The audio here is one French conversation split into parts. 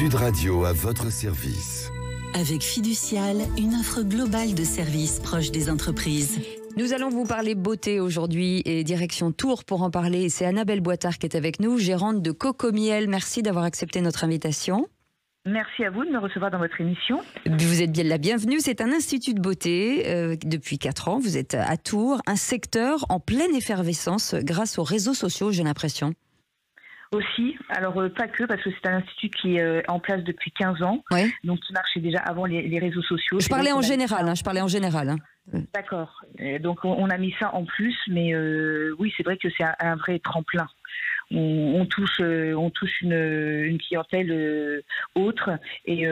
Sud Radio à votre service. Avec Fiducial, une offre globale de services proches des entreprises. Nous allons vous parler beauté aujourd'hui et direction Tours pour en parler. C'est Annabelle Boitard qui est avec nous, gérante de Cocomiel. Merci d'avoir accepté notre invitation. Merci à vous de me recevoir dans votre émission. Vous êtes bien la bienvenue. C'est un institut de beauté depuis 4 ans. Vous êtes à Tours, un secteur en pleine effervescence grâce aux réseaux sociaux, j'ai l'impression. Aussi, alors pas que, parce que c'est un institut qui est en place depuis 15 ans, Oui. donc qui marchait déjà avant les réseaux sociaux. Je parlais en général. D'accord, donc on a mis ça en plus, mais oui, c'est vrai que c'est un vrai tremplin. On touche une clientèle autre et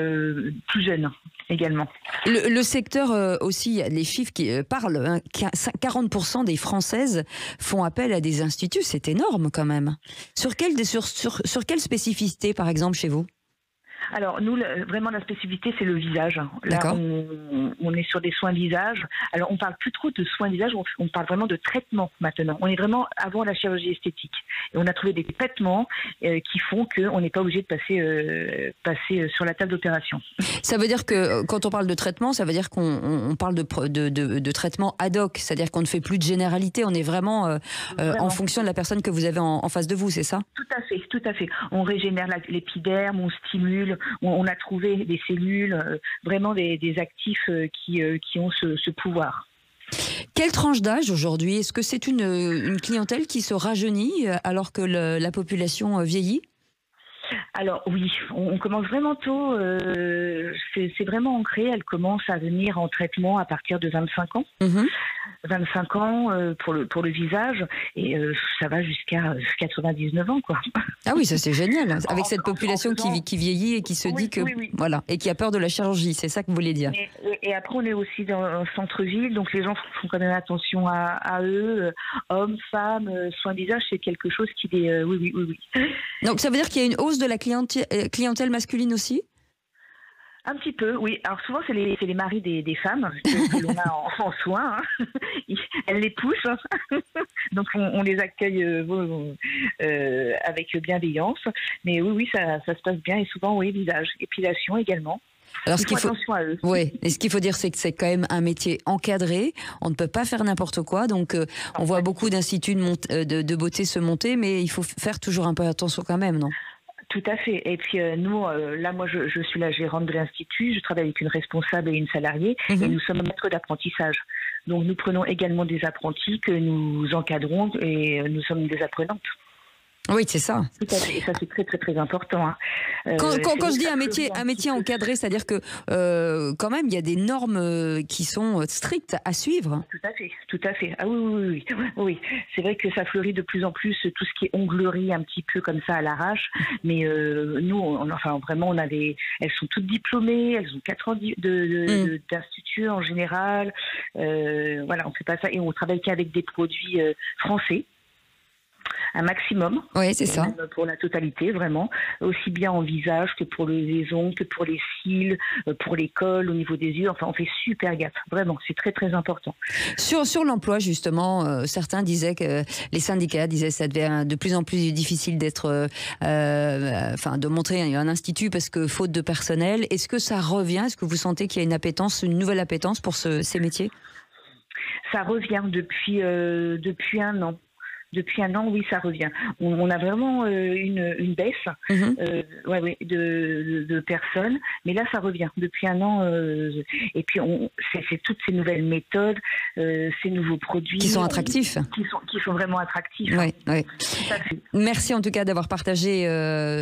plus jeune également. Le secteur aussi, il y a les chiffres qui parlent. 40% des Françaises font appel à des instituts, c'est énorme quand même. Sur quelle spécificité, par exemple, chez vous ? Alors nous, vraiment la spécificité, c'est le visage. Là, on est sur des soins visage. Alors on parle plus trop de soins visage, on parle vraiment de traitement maintenant. On est vraiment avant la chirurgie esthétique. Et on a trouvé des traitements qui font qu'on n'est pas obligé de passer sur la table d'opération. Ça veut dire que quand on parle de traitement, ça veut dire qu'on parle de traitement ad hoc, c'est-à-dire qu'on ne fait plus de généralité, on est vraiment en fonction de la personne que vous avez en face de vous, c'est ça ? Tout à fait. On régénère l'épiderme, on stimule. On a trouvé des cellules, vraiment des actifs qui ont ce pouvoir. Quelle tranche d'âge aujourd'hui ? Est-ce que c'est une clientèle qui se rajeunit alors que la population vieillit ? Alors oui, on commence vraiment tôt, c'est vraiment ancré, elle commence à venir en traitement à partir de 25 ans. 25 ans pour le visage et ça va jusqu'à 99 ans quoi. Ah oui, ça c'est génial, avec cette population qui vieillit et qui se dit que voilà, et qui a peur de la chirurgie, c'est ça que vous voulez dire. Et après on est aussi dans un centre-ville, donc les gens font quand même attention à eux, hommes, femmes, soins visage, c'est quelque chose qui est oui. Donc ça veut dire qu'il y a une hausse de la clientèle masculine aussi ? Un petit peu, oui. Alors souvent, c'est les maris des femmes que l'on a en soins. Hein. Elles les poussent. Hein. Donc, on les accueille avec bienveillance. Mais oui, ça se passe bien. Et souvent, oui, visage. Épilation également. Alors, attention à eux. Oui, et ce qu'il faut dire, c'est que c'est quand même un métier encadré. On ne peut pas faire n'importe quoi. Donc, on voit beaucoup d'instituts de beauté se monter, mais il faut faire toujours un peu attention quand même, non ? Tout à fait. Et puis nous, là, moi, je suis la gérante de l'Institut. Je travaille avec une responsable et une salariée. Et nous sommes maîtres d'apprentissage. Donc, nous prenons également des apprentis que nous encadrons et nous sommes des apprenantes. Oui, c'est ça. Tout à fait. Et ça, c'est très, très, très important. Hein. Quand je dis un métier encadré, c'est-à-dire que quand même, il y a des normes qui sont strictes à suivre. Tout à fait. Ah oui. C'est vrai que ça fleurit de plus en plus tout ce qui est onglerie un petit peu comme ça à l'arrache. Mais nous, elles sont toutes diplômées, elles ont 4 ans d'institut en général. Voilà, on fait pas ça et on travaille qu'avec des produits français. Un maximum. Oui, c'est ça. Pour la totalité, vraiment. Aussi bien en visage que pour les ongles, que pour les cils, pour les cols, au niveau des yeux. Enfin, on fait super gaffe. Vraiment, c'est très, très important. Sur l'emploi, justement, certains disaient que les syndicats disaient que ça devient de plus en plus difficile de montrer un institut parce que faute de personnel. Est-ce que ça revient ? Est-ce que vous sentez qu'il y a une nouvelle appétence pour ces métiers ? Ça revient depuis 1 an. Depuis 1 an, oui, ça revient. On a vraiment une baisse de personnes, mais là, ça revient. Depuis 1 an, et puis c'est toutes ces nouvelles méthodes, ces nouveaux produits... Qui sont attractifs. Qui sont vraiment attractifs. Oui. Merci en tout cas d'avoir partagé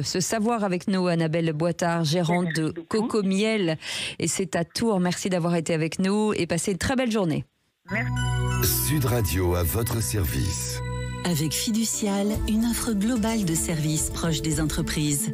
ce savoir avec nous, Annabelle Boitard, gérante de Cocomiel. Et c'est à Tours. Merci d'avoir été avec nous et passez une très belle journée. Merci. Sud Radio à votre service. Avec Fiducial, une offre globale de services proches des entreprises.